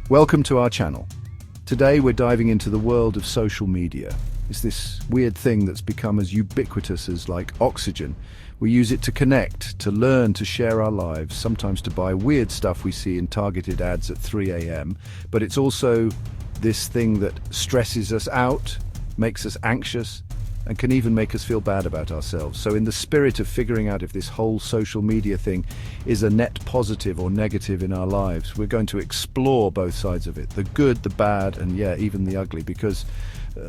Welcome to our channel. Today we're diving into the world of social media. It's this weird thing that's become as ubiquitous as like oxygen. We use it to connect, to learn, to share our lives, sometimes to buy weird stuff we see in targeted ads at 3 a.m. But it's also this thing that stresses us out, makes us anxious, and can even make us feel bad about ourselves. So in the spirit of figuring out if this whole social media thing is a net positive or negative in our lives, we're going to explore both sides of it, the good, the bad, and yeah, even the ugly, because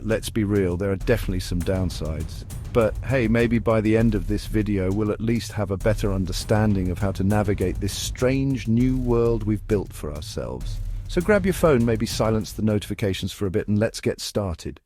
let's be real, there are definitely some downsides. But hey, maybe by the end of this video, we'll at least have a better understanding of how to navigate this strange new world we've built for ourselves. So grab your phone, maybe silence the notifications for a bit, and let's get started.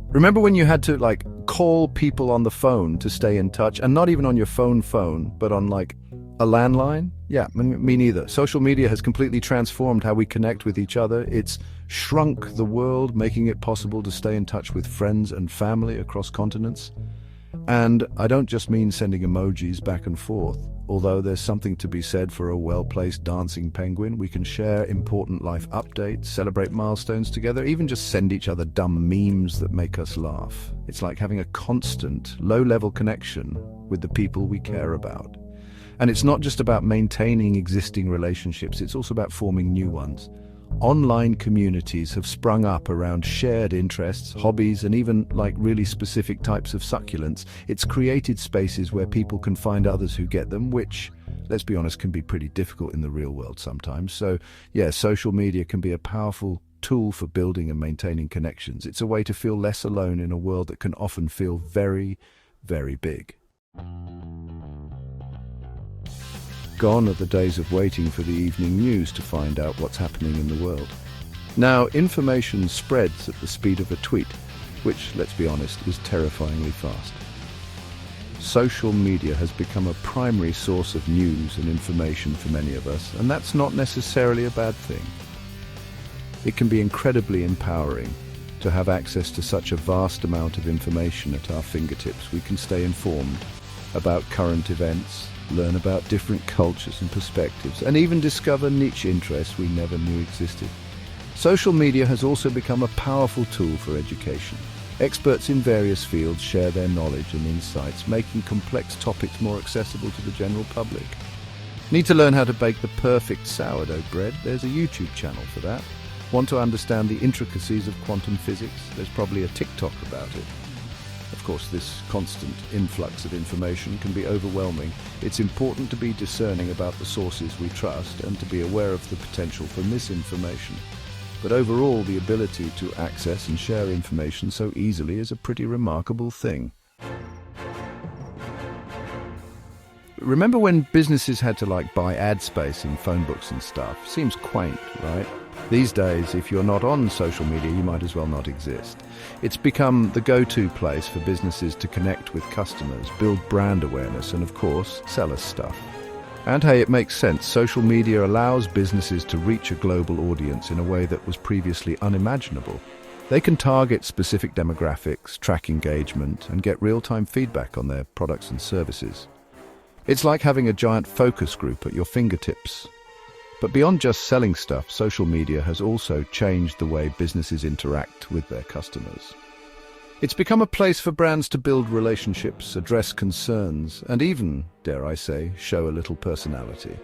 Remember when you had to call people on the phone to stay in touch, and not even on your phone, but on a landline? Yeah, me neither. Social media has completely transformed how we connect with each other. It's shrunk the world, making it possible to stay in touch with friends and family across continents. And I don't just mean sending emojis back and forth. Although there's something to be said for a well-placed dancing penguin, we can share important life updates, celebrate milestones together, even just send each other dumb memes that make us laugh. It's like having a constant, low-level connection with the people we care about. And it's not just about maintaining existing relationships, it's also about forming new ones. Online communities have sprung up around shared interests, hobbies, and even really specific types of succulents. It's created spaces where people can find others who get them, which, let's be honest, can be pretty difficult in the real world sometimes. So yeah, social media can be a powerful tool for building and maintaining connections. It's a way to feel less alone in a world that can often feel very, very big. Gone are the days of waiting for the evening news to find out what's happening in the world. Now, information spreads at the speed of a tweet, which, let's be honest, is terrifyingly fast. Social media has become a primary source of news and information for many of us, and that's not necessarily a bad thing. It can be incredibly empowering to have access to such a vast amount of information at our fingertips. We can stay informed about current events, learn about different cultures and perspectives, and even discover niche interests we never knew existed. Social media has also become a powerful tool for education. Experts in various fields share their knowledge and insights, making complex topics more accessible to the general public. Need to learn how to bake the perfect sourdough bread? There's a YouTube channel for that. Want to understand the intricacies of quantum physics? There's probably a TikTok about it. Of course, this constant influx of information can be overwhelming. It's important to be discerning about the sources we trust and to be aware of the potential for misinformation. But overall, the ability to access and share information so easily is a pretty remarkable thing. Remember when businesses had to buy ad space in phone books and stuff? Seems quaint, right? These days, if you're not on social media, you might as well not exist. It's become the go-to place for businesses to connect with customers, build brand awareness, and of course, sell us stuff. And hey, it makes sense. Social media allows businesses to reach a global audience in a way that was previously unimaginable. They can target specific demographics, track engagement, and get real-time feedback on their products and services. It's like having a giant focus group at your fingertips. But beyond just selling stuff, social media has also changed the way businesses interact with their customers. It's become a place for brands to build relationships, address concerns, and even, dare I say, show a little personality.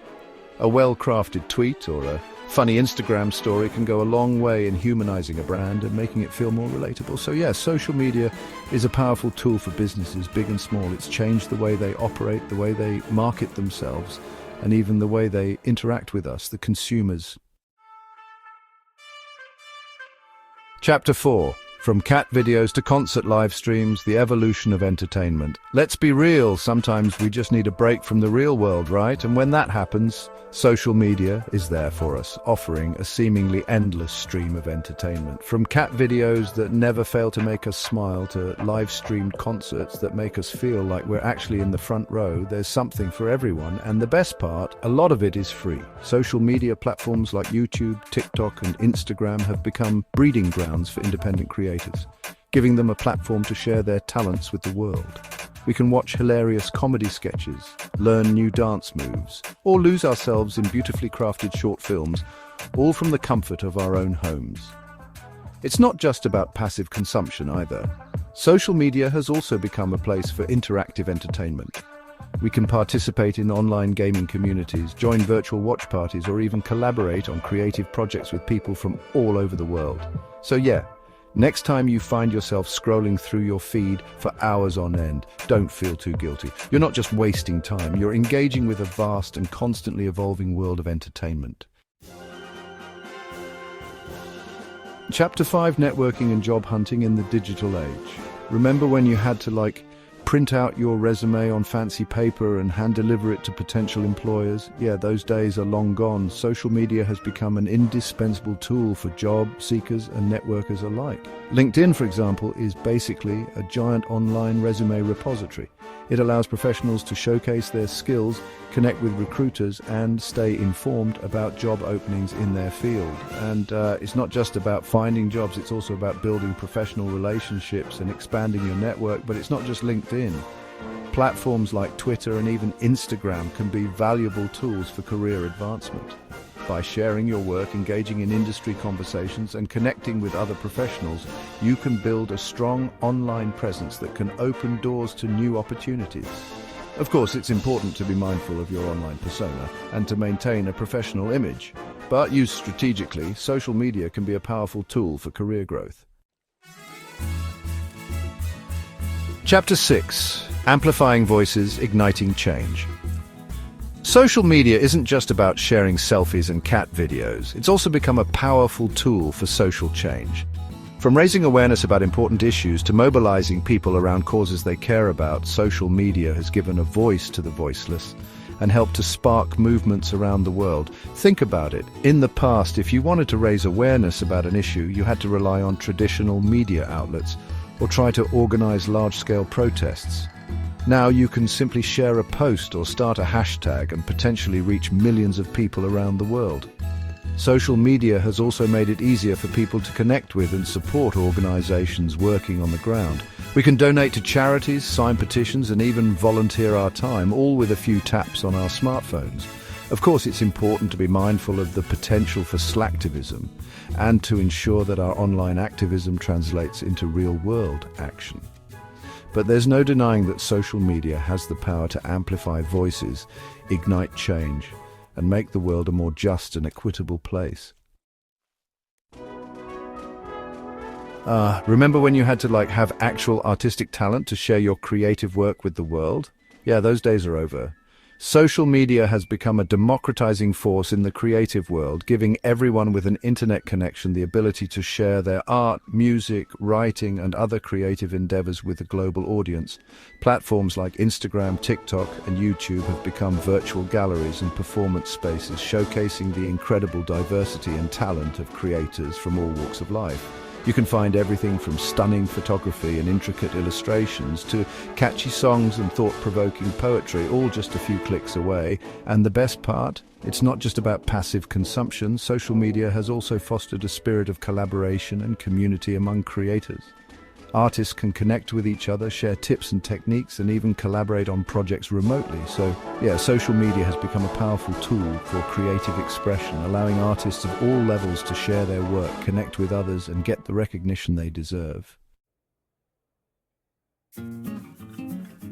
A well-crafted tweet or a funny Instagram story can go a long way in humanizing a brand and making it feel more relatable. So yeah, social media is a powerful tool for businesses, big and small. It's changed the way they operate, the way they market themselves, and even the way they interact with us, the consumers. Chapter 4. From cat videos to concert live streams, the evolution of entertainment. Let's be real, sometimes we just need a break from the real world, right? And when that happens, social media is there for us, offering a seemingly endless stream of entertainment. From cat videos that never fail to make us smile to live-streamed concerts that make us feel like we're actually in the front row, there's something for everyone. And the best part, a lot of it is free. Social media platforms like YouTube, TikTok, and Instagram have become breeding grounds for independent creators, giving them a platform to share their talents with the world. We can watch hilarious comedy sketches, learn new dance moves, or lose ourselves in beautifully crafted short films, all from the comfort of our own homes. It's not just about passive consumption either. Social media has also become a place for interactive entertainment. We can participate in online gaming communities, join virtual watch parties, or even collaborate on creative projects with people from all over the world. So yeah, next time you find yourself scrolling through your feed for hours on end, don't feel too guilty. You're not just wasting time, you're engaging with a vast and constantly evolving world of entertainment. Chapter 5: Networking and Job Hunting in the Digital Age. Remember when you had to print out your resume on fancy paper and hand deliver it to potential employers? Yeah, those days are long gone. Social media has become an indispensable tool for job seekers and networkers alike. LinkedIn, for example, is basically a giant online resume repository. It allows professionals to showcase their skills, connect with recruiters, and stay informed about job openings in their field. And it's not just about finding jobs, it's also about building professional relationships and expanding your network. But it's not just LinkedIn. Platforms like Twitter and even Instagram can be valuable tools for career advancement. By sharing your work, engaging in industry conversations, and connecting with other professionals, you can build a strong online presence that can open doors to new opportunities. Of course, it's important to be mindful of your online persona and to maintain a professional image. But used strategically, social media can be a powerful tool for career growth. Chapter 6: Amplifying Voices, Igniting Change. Social media isn't just about sharing selfies and cat videos. It's also become a powerful tool for social change. From raising awareness about important issues to mobilizing people around causes they care about, social media has given a voice to the voiceless and helped to spark movements around the world. Think about it. In the past, if you wanted to raise awareness about an issue, you had to rely on traditional media outlets or try to organize large-scale protests. Now you can simply share a post or start a hashtag and potentially reach millions of people around the world. Social media has also made it easier for people to connect with and support organizations working on the ground. We can donate to charities, sign petitions, and even volunteer our time, all with a few taps on our smartphones. Of course, it's important to be mindful of the potential for slacktivism and to ensure that our online activism translates into real-world action. But there's no denying that social media has the power to amplify voices, ignite change, and make the world a more just and equitable place. Remember when you had to have actual artistic talent to share your creative work with the world? Yeah, those days are over. Social media has become a democratizing force in the creative world, giving everyone with an internet connection the ability to share their art, music, writing, and other creative endeavors with a global audience. Platforms like Instagram, TikTok, and YouTube have become virtual galleries and performance spaces, showcasing the incredible diversity and talent of creators from all walks of life. You can find everything from stunning photography and intricate illustrations to catchy songs and thought-provoking poetry, all just a few clicks away. And the best part? It's not just about passive consumption. Social media has also fostered a spirit of collaboration and community among creators. Artists can connect with each other, share tips and techniques, and even collaborate on projects remotely. So, yeah, social media has become a powerful tool for creative expression, allowing artists of all levels to share their work, connect with others, and get the recognition they deserve.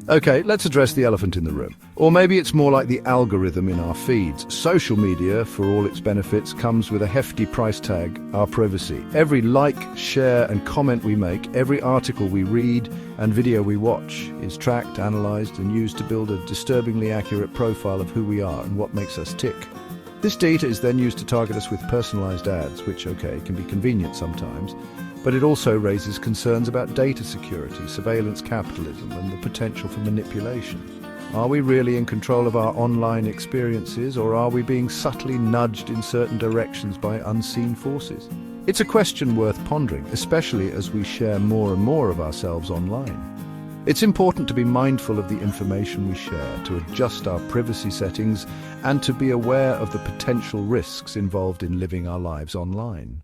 Okay, let's address the elephant in the room. Or maybe it's more like the algorithm in our feeds. Social media, for all its benefits, comes with a hefty price tag: our privacy. Every like, share, and comment we make, every article we read and video we watch is tracked, analyzed, and used to build a disturbingly accurate profile of who we are and what makes us tick. This data is then used to target us with personalized ads, which, okay, can be convenient sometimes, but it also raises concerns about data security, surveillance capitalism, and the potential for manipulation. Are we really in control of our online experiences, or are we being subtly nudged in certain directions by unseen forces? It's a question worth pondering, especially as we share more and more of ourselves online. It's important to be mindful of the information we share, to adjust our privacy settings, and to be aware of the potential risks involved in living our lives online.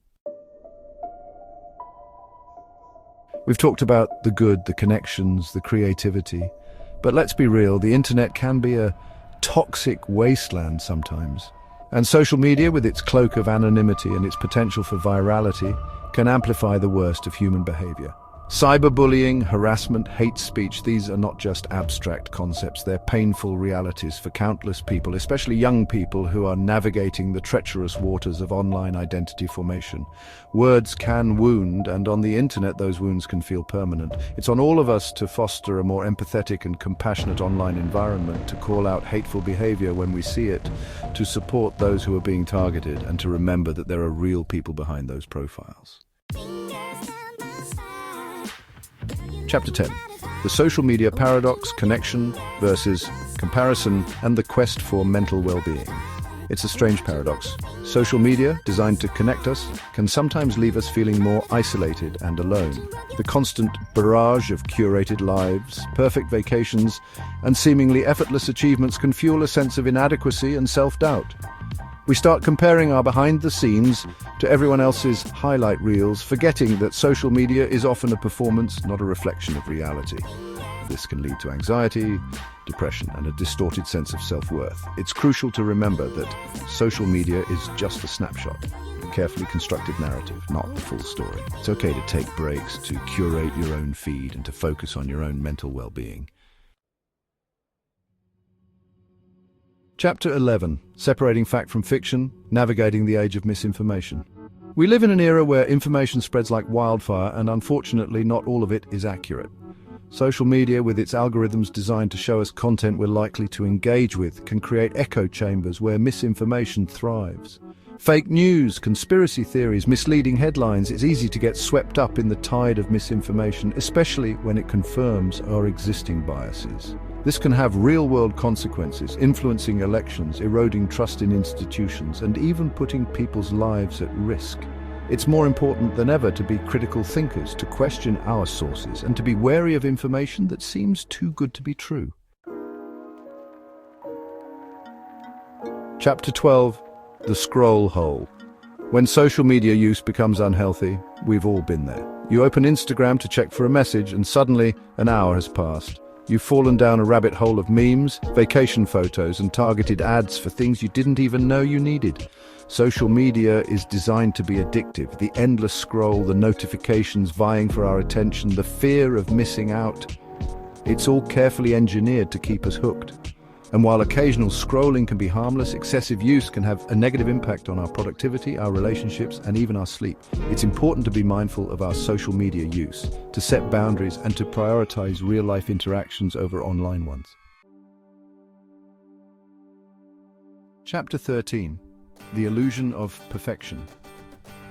We've talked about the good, the connections, the creativity, But let's be real, the internet can be a toxic wasteland sometimes. And social media, with its cloak of anonymity and its potential for virality, can amplify the worst of human behavior. Cyberbullying, harassment, hate speech, these are not just abstract concepts, they're painful realities for countless people, especially young people who are navigating the treacherous waters of online identity formation. Words can wound, and on the internet those wounds can feel permanent. It's on all of us to foster a more empathetic and compassionate online environment, to call out hateful behavior when we see it, to support those who are being targeted, and to remember that there are real people behind those profiles. Chapter 10. The social media paradox, connection versus comparison, and the quest for mental well-being. It's a strange paradox. Social media, designed to connect us, can sometimes leave us feeling more isolated and alone. The constant barrage of curated lives, perfect vacations, and seemingly effortless achievements can fuel a sense of inadequacy and self-doubt. We start comparing our behind-the-scenes to everyone else's highlight reels, forgetting that social media is often a performance, not a reflection of reality. This can lead to anxiety, depression, and a distorted sense of self-worth. It's crucial to remember that social media is just a snapshot, a carefully constructed narrative, not the full story. It's okay to take breaks, to curate your own feed, and to focus on your own mental well-being. Chapter 11. Separating fact from fiction, navigating the age of misinformation. We live in an era where information spreads like wildfire, and unfortunately not all of it is accurate. Social media, with its algorithms designed to show us content we're likely to engage with, can create echo chambers where misinformation thrives. Fake news, conspiracy theories, misleading headlines, it's easy to get swept up in the tide of misinformation, especially when it confirms our existing biases. This can have real-world consequences, influencing elections, eroding trust in institutions, and even putting people's lives at risk. It's more important than ever to be critical thinkers, to question our sources, and to be wary of information that seems too good to be true. Chapter 12. The scroll hole. When social media use becomes unhealthy, we've all been there. You open Instagram to check for a message, and suddenly an hour has passed. You've fallen down a rabbit hole of memes, vacation photos, and targeted ads for things you didn't even know you needed. Social media is designed to be addictive. The endless scroll, the notifications vying for our attention, the fear of missing out. It's all carefully engineered to keep us hooked. And while occasional scrolling can be harmless, excessive use can have a negative impact on our productivity, our relationships, and even our sleep. It's important to be mindful of our social media use, to set boundaries, and to prioritize real-life interactions over online ones. Chapter 13. The illusion of perfection.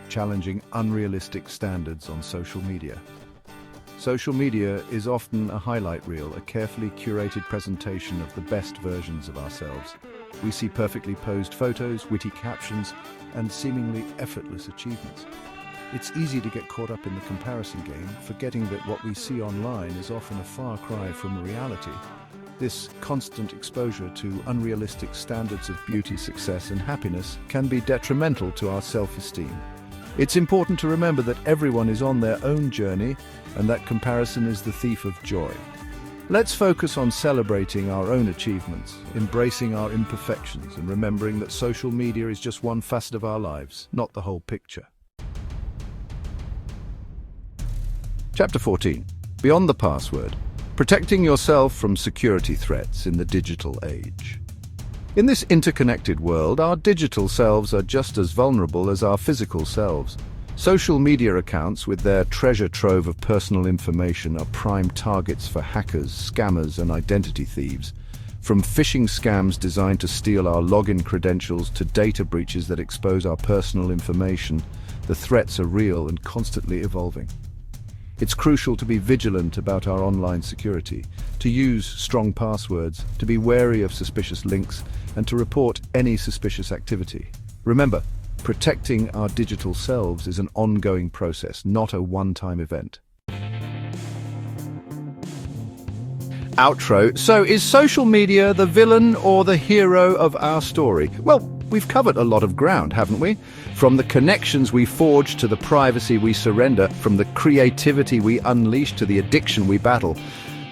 Challenging unrealistic standards on social media. Social media is often a highlight reel, a carefully curated presentation of the best versions of ourselves. We see perfectly posed photos, witty captions, and seemingly effortless achievements. It's easy to get caught up in the comparison game, forgetting that what we see online is often a far cry from reality. This constant exposure to unrealistic standards of beauty, success, and happiness can be detrimental to our self-esteem. It's important to remember that everyone is on their own journey, and that comparison is the thief of joy. Let's focus on celebrating our own achievements, embracing our imperfections, and remembering that social media is just one facet of our lives, not the whole picture. Chapter 14. Beyond the password. Protecting yourself from security threats in the digital age. In this interconnected world, our digital selves are just as vulnerable as our physical selves. Social media accounts, with their treasure trove of personal information, are prime targets for hackers, scammers, and identity thieves. From phishing scams designed to steal our login credentials to data breaches that expose our personal information, the threats are real and constantly evolving. It's crucial to be vigilant about our online security, to use strong passwords, to be wary of suspicious links, and to report any suspicious activity. Remember, protecting our digital selves is an ongoing process, not a one-time event. Outro. So is social media the villain or the hero of our story? Well, we've covered a lot of ground, haven't we? From the connections we forge to the privacy we surrender, from the creativity we unleash to the addiction we battle.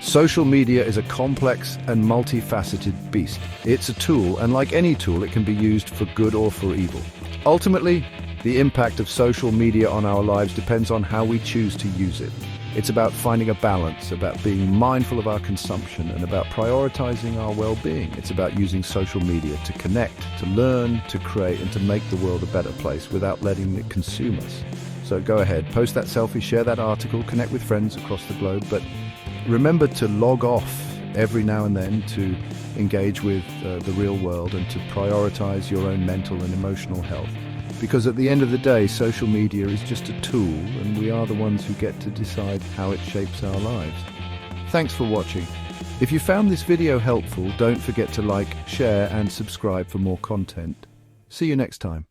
Social media is a complex and multifaceted beast. It's a tool, and like any tool, it can be used for good or for evil. Ultimately, the impact of social media on our lives depends on how we choose to use it. It's about finding a balance, about being mindful of our consumption, and about prioritizing our well-being. It's about using social media to connect, to learn, to create, and to make the world a better place without letting it consume us. So go ahead, post that selfie, share that article, connect with friends across the globe, but remember to log off every now and then to engage with the real world and to prioritize your own mental and emotional health. Because at the end of the day, social media is just a tool, and we are the ones who get to decide how it shapes our lives. Thanks for watching. If you found this video helpful, don't forget to like, share, and subscribe for more content. See you next time.